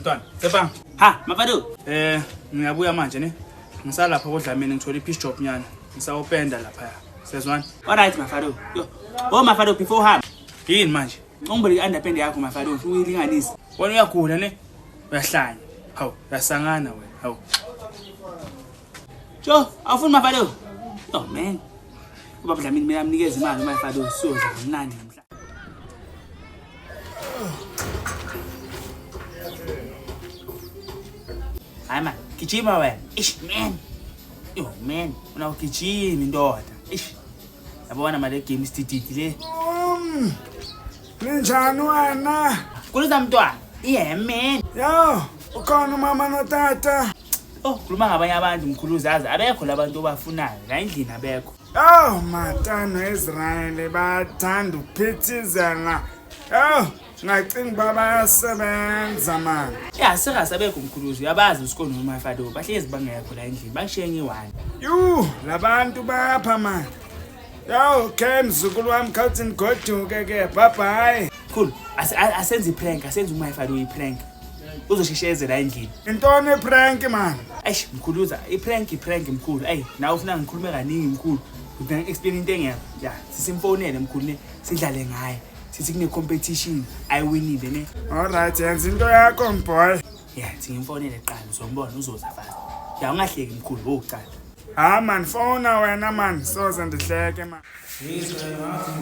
mntwana. Sepang. Ha, Mafado. Ngiyabuya manje ne. Ngisalapha kodlamini ngithola ipiece job nyana. Ngisawupenda lapha. Sezwana. Alright Mafado. Yo. Oh Mafado before ham. Yini manje? Ungibheki underpend yakho Mafado, ufuna uyilinganisa. Wena uyagula ne? Uyahlanya. Hawu, yasangana wena. Hawu. Jo, awufuni Mafado? Oh man. Ubaba Dlamini mina amnikeza imali Mafado siyodla ngomnandi namhla. Hayi man, gijima wena. Ish man. Yo man, unawugijima indoda. Ish. Yabona manje game istididi le. Ninjani wena? Khulisa mntwana. Yeah man. Yo, ukhona umama notata. Oh, khuluma ngabanye abantu mkhuluzazi abekho labantu obafunayo la endlini abekho. Oh, matano Israel bathanda ukuphithizela. Oh, ngacinga baba yasebenza man. Yeah, sekasabekho mkhuluzi uyabazi usikolo noMafado bahlezi bangekho la endlini bashiye ngiwani. Labantu bapha man. Yo, okay mzukulu wami khawuthi goduke ke. Bye bye. Cool. Asenze prank, asenze uMafado iprank. Uzoshisheze la endlini. Intone prank man. Eish mkhuluza, iprank mkhulu. Ey, nawe ufuna ngikhulume kaningi mkhulu. Ngidinga explain into engekho. Yeah, sisimfonele mkhulu ne sidlale ngaye. Sithi kune competition ayiwinile ne. Alright, yenza into yakho boy. Yeah, ngimfonele qala uzombona uzoza fast. Yeah, ungahleki mkhulu oqala. Ha man, phone wena man, soze ndihleke man.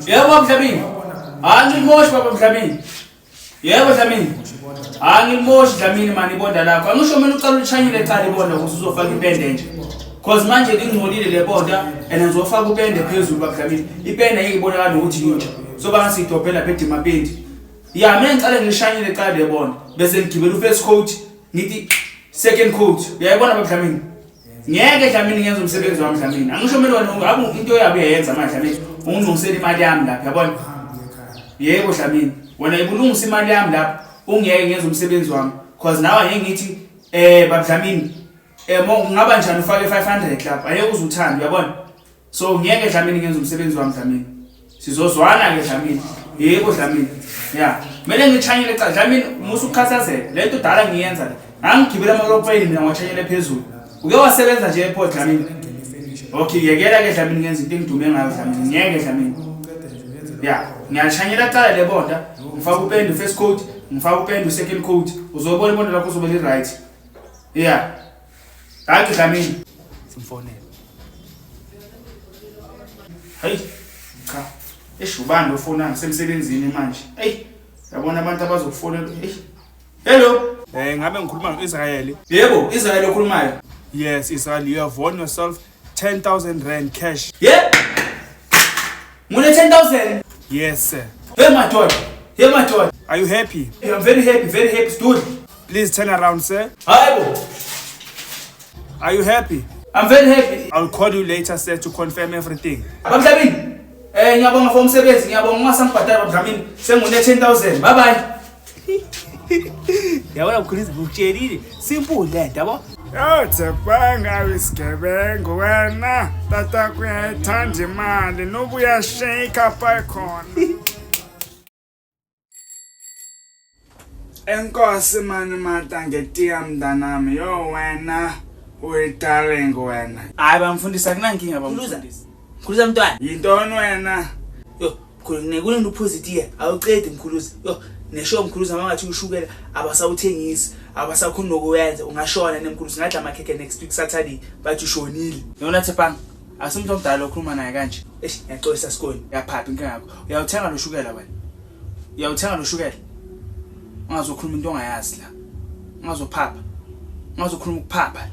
Yebo Mdlamini. Angimoshi baba Mdlamini. Yebo Dlamini. Angimoshi Dlamini mani ibonda lakho. Angisho mina ucala ulichanyile eqala ibonda ukuthi uzofaka ipende nje. Cause manje ngingcolile le bonda and ngizofaka upende phezulu baba Dlamini. Ipende ngiyibonakala ukuthi yini. Soba ngasidobhela phethi mapendi. Ya mina ngicala ngilishanyile eqala le bonda bese ngigibela first coat ngithi second coat. Uyayibona baba Dlamini. Ngeke Dlamini ngenza umsebenzi wami Dlamini. Angisho mina wena abu into yabe yayenza manje Dlamini. Ungilungisela imali yami lapha yabona. Yebo Dlamini. Wena ibulungisa imali yami lapha ungeke ngenza umsebenzi wami because nawe ngeke ngithi baba Dlamini ngaba njani ufake 500 lapha ayeke uzuthanda uyabona so ngeke Dlamini ngenza umsebenzi wami Dlamini sizozwana ke Dlamini yebo Dlamini yeah mele ngichanyele eqala Dlamini musu ukhathazela lento dala ngiyenza la ngigibela amalopeni mina ngwachanyele phezulu uke wasebenza nje ePort Dlamini okay yekela ke Dlamini ngenza into engidume ngayo Dlamini ngeke Dlamini yeah ngiyachanyela eqala le bonda ngifaka upende first coat ngifaka upende second coat uzobona ibonda lakho uzobe li right yeah hayi Dlamini Simfonele. Hey cha eshubando ufona ngisemsebenzini manje hey yabona abantu abazokufonela hey hello Ngabe ngikhuluma ngoIsrael. yebo Israel okhulumayo Yes, Israel, you have won yourself 10,000 rand cash. yeah mune 10,000 Yes, sir. hey madoda Are you happy? I'm very happy stood Please turn around, sir. hayibo Are you happy? I'm very happy I'll call you later, sir, to confirm everything. baba Dlamini ngiyabonga for umsebenzi ngiyabonga ungasangibhadala baba Dlamini sengune 10,000 bye bye Yabona mkhuluzi ngikutshelile simple lento yabo. Yo, Tsepanga isigebengu wena. Tata kuyayithanda imali noba uyashake apha khona. Enkosi mani mata ngetiya mntanami yo wena uyidarling wena. Hayi bamfundisa kunankinga bamfundisa. Khuluza mntwana. Yintoni wena? Yo, khulune kunento positive awuqedi mkhuluzi. Yo, nesho mkhuluzi mangathi ushukela abasawuthengisi, abasakhona nokwenza ungashona nemkhuluzi ngadla amakhekhe next week Saturday bathi ushonile. Yona Tsepanga, asimuntu omdala okhuluma naye kanje. Ngiyaxolisa sikole, yaphapha inkinga yakho. Uyawuthenga lo shukela wena. Uyawuthenga lo shukela. Ungazokhuluma into ongayazi la. Ungazophapha. Ungazokhuluma ukuphapha.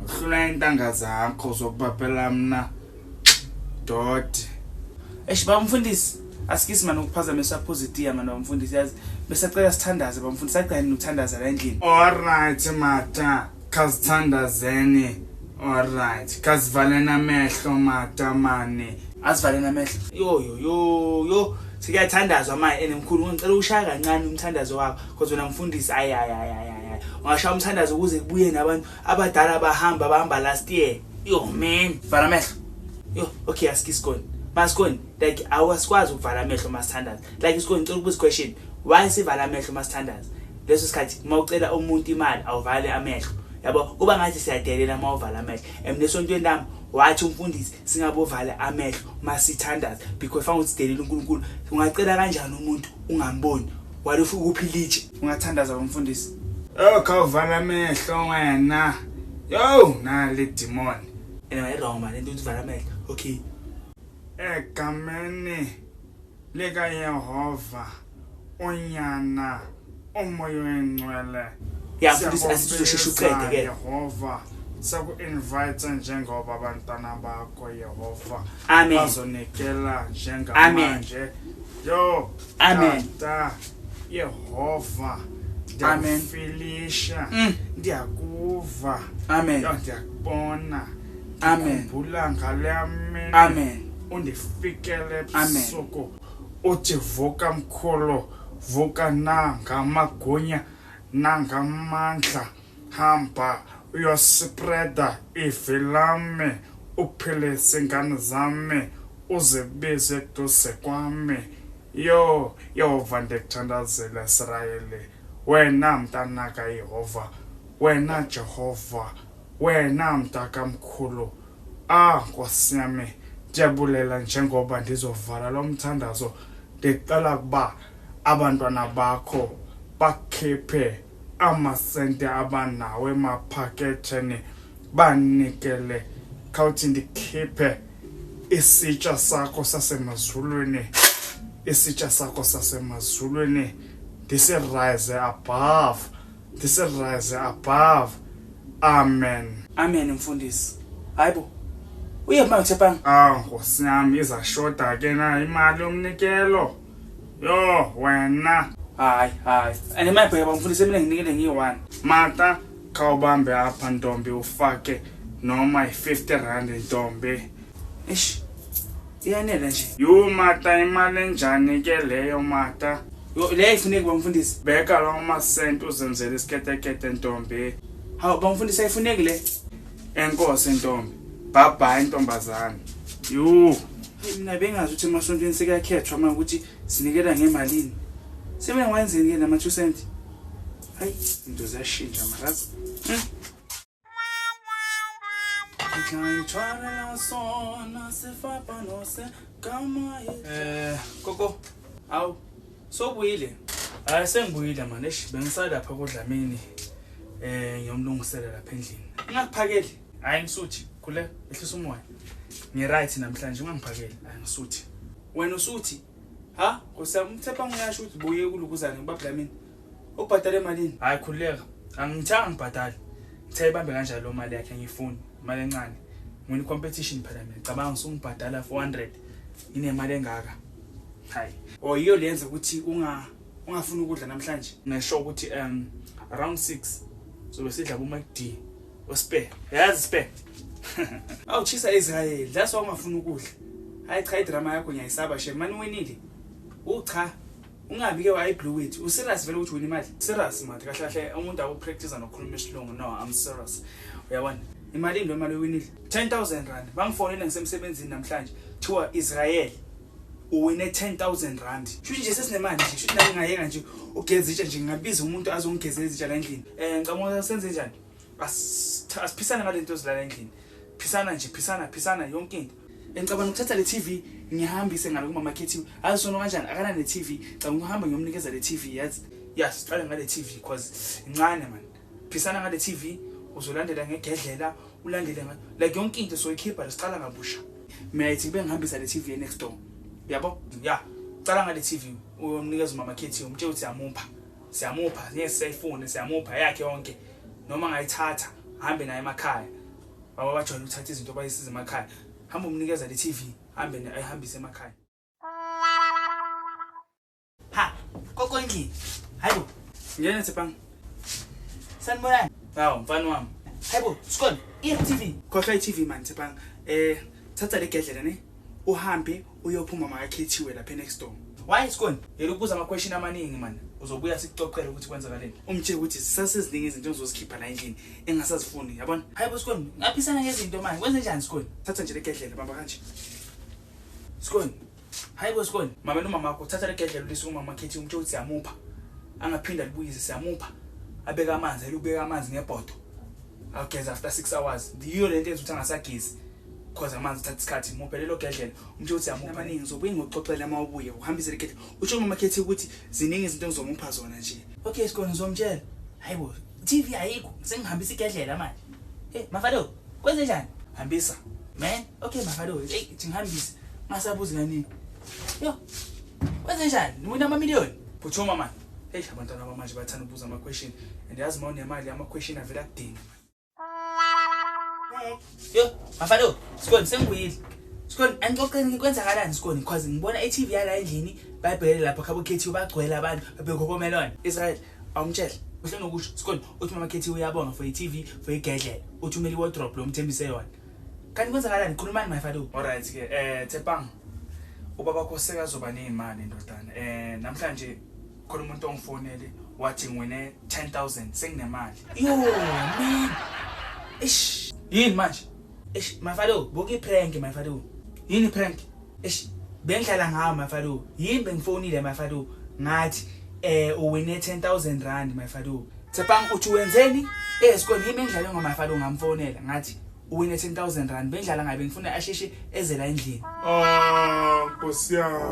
Uhlula intanga zakho zokubabhela mina. Dot. Bamfundisi, asikisi manje ukuphazamisa positive manje bamfundisi yazi besacela sithandaze bamfundisi acela nokuthandaza la endlini. Alright mata, khazithandazeni. Alright, kazivalena amehlo mata mani. Asivalena amehlo. Yo. Sikuyathandazwa manje enemkhulu ngicela ushaya kancane umthandazo wakho because wena mfundisi ay. Ungashaya umthandazo ukuze kubuye nabantu abadala bahamba last year. Yo man, vala amehlo. Yo, okay, asikisi khona. Masikoni, like awasikwazi ukuvala amehlo masithandaza. Like isikoni ngicela ukubuza question. Why sivala amehlo masithandaza? leso sikhathi uma ucela umuntu imali awuvale amehlo yabo kuba ngathi siyadelela uma uvala amehlo emnesontweni lami wathi umfundisi singabovala amehlo masithandaza because fanele usidelela uNkulunkulu ungacela kanjani umuntu ungamboni walofu ukuphilitshe ungathandaza umfundisi khawuvala amehlo wena yo nale demon anyway wrong man into uvala amehlo okay egameni lika Yehova unyana umoya wengcwele ya mfundisi asizoshisha uqede ke Yehova saku-invite njengoba abantwana bakho Yehova amen bazonikela njengamanje yo amen Yehova amen filisha ndiyakuva amen ndiyakubona amen bulanga lami amen undifikele ebusuku uthi vuka mkhulu vuka nangamagunya nangamandla hamba uyospreda ivilame uphilise ingane zami uzibize eduze kwami yo Yehova ndikuthandazela Israyeli wena mntana kaYehova wena Jehova wena mntaka mkhulu Nkosi yami ndiyabulela njengoba ndizovala lo mthandazo ndiqala kuba abantwana bakho bakhiphe amasente abanawo emaphaketheni banikele khawuthi ndikhiphe isitsha sakho sasemazulwini rise above amen mfundisi hayibo uye manje bang Nkosi yami izashoda ke na imali yomnikelo yo wena hayi animayibheka bamfundisi mina nginikele ngi1 mata khawubambe apha ntombi ufake noma i50 ntombi iyanela nje yo mata imali enjani ke leyo mata yo leyo ifuneki bamfundisi beka lo masente uzenzele isiketekete ntombi hawu bamfundisi ayifuneki le enkosi ntombi baba intombazana yo mina bengazi ukuthi emasontweni sekakhethwa manje ukuthi sinikela ngemalini sebe ngwenzeni ke nama 2 cent hayi into ziyashintsha marazi Koko awu sobuyile hayi sengibuyile manje bengisala lapha kodlamini ngiyomlungisela lapha endlini ngingakuphakeli hayi ngisuthi khule ehlisa umoya ngiright namhlanje ungangiphakeli hayi ngisuthi wena usuthi ha ngosamthetha ngiyasho ukuthi buye kulukuzana ngibablamini ubhadale emalini hayi khuleka angithanga ngibhadale ngithe ibambe kanjalo lo mali yakhe ngifuni imali encane ngini competition phela mina cabanga ngisungibhadala 400 inemali engaka hayi oyiyo lenza ukuthi ungafuni ukudla namhlanje ngisho ukuthi around 6 sobe sidla ku McD ospare yazi spare awuchisa Israel that's why ungafuni ukudla hayi cha idrama yakho ngiyayisaba she mani winile ucha ungabi ke wayi blue wethu userious vele ukuthi wina imali serious manje kahle kahle umuntu akupractice nokukhuluma isilungu no I'm serious uyabona imali into imali winile 10,000 rand bangifonela ngisemsebenzini namhlanje thiwa Israel uwine 10,000 rand sho nje sesinemali nje sho nami ngayeka nje ugezitsha nje ngabiza umuntu azongigezela izitsha la endlini ngicabanga senze njani asiphisana ngalento zilala endlini phisana yonke into engicabanga ukuthatha le TV ngihambise ngalo kuma market azisona kanjani akana ne TV ngicabanga ukuhamba ngiyomnikeza le TV yazi siqale ngale TV because incane man phisana ngale TV uzolandela ngegedlela ulandele like yonke into soyikhipha siqala ngabusha miyayithi kube ngihambisa le TV next door yabo cala ngale TV uyomnikeza uma market umtshela ukuthi siyamupha ngesayifone siyamupha yakhe yonke noma ngayithatha hambe naye emakhaya baba bajwayele ukuthatha izinto bayisiza emakhaya hamba umnikeza le TV hambe naye ayihambise emakhaya koko ngi hayibo ngene tsepang sanibona mfana wami hayibo skon TV khohla iTV man tsepang thatha le gedlela ne uhambe uyophuma makakhethiwe lapha next door why skon yelokubuza ama question amaningi man uzobuya sikuxoxela ukuthi kwenzakaleni umtshela ukuthi sasiziningi izinto engizozikhipha la endlini engasazifuni yabona hayibo skon ngaphisana ngezinto manje kwenze njani skon thatha nje le gedlela bamba kanje skon hayibo skon mama nomama wakho thatha le gedlela ulise umama khethi umtshela ukuthi siyamupha angaphinda libuyise siyamupha abeka amanzi elubeka amanzi ngebhodo ageza after 6 hours ndiyo lento enza ukuthi angasagezi because amanzi athatha isikhathi muphe lelo gedlela umuntu uthi yamupha amaningi uzobuye ngokuxoxela uma ubuye uhambise le gedlela utsho uMamakhethi ukuthi ziningi izinto engizomupha zona nje okay sikole ngizomtshela hayibo TV ayikho sengihambisa igedlela manje mafado kwenze njani hambisa man okay mafado hey ngihambise ngasabuzi ngani yo kwenze njani nina amamiliyoni phuthuma manje hey abantwana bamanje bathanda ukubuza ama question and yazi uma unemali ama question avela kudini yo mafado sikole sengiyile sikole angixoxeni kwenzakalani sikole because ngibona iTV yala endlini bayibhekele lapha khaboKhethi bagcwele abantu babekhokomelwana Israel awumtshela uhle nokusho sikole uthi uMamakhethi uyabonga for iTV for igedlela uthi umeli wardrobe lo mthembise yona kanti kwenzakalani khulumani mafado alright ke Tshepang ubaba khoseka zoba nezimali ndodana namhlanje khona umuntu ongifonele wathi ngwene 10,000 senginemali yo man ish yini manje ish mafado boki prank mafado yini prank ish bengihlala ngawo mafado yini bengifonile mafado ngathi uwine 10,000 rand mafado Tshepang uthi wenzeni sikole yimi ngidlale ngomafado ngamfonela ngathi uwine 10,000 rand bendlala ngabe ngifuna asheshe ezela endlini Nkosi yami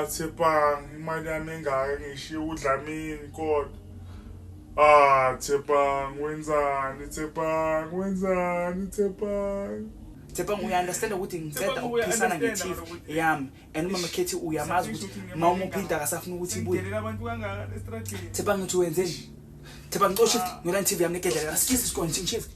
Tshepang imali yami engaka ngishiye uDlamini kodwa Tshepang wenzani Tshepang uya-understand ukuthi ngiceda ukuphisana nge-TV yami and uMamakhethi uyamazi ukuthi uma umuphinda akasafuna ukuthi ibuye Tshepang uthi wenzeni Tshepang ngicoshift ngiyona iTV yami negedlela asikisi sikole shift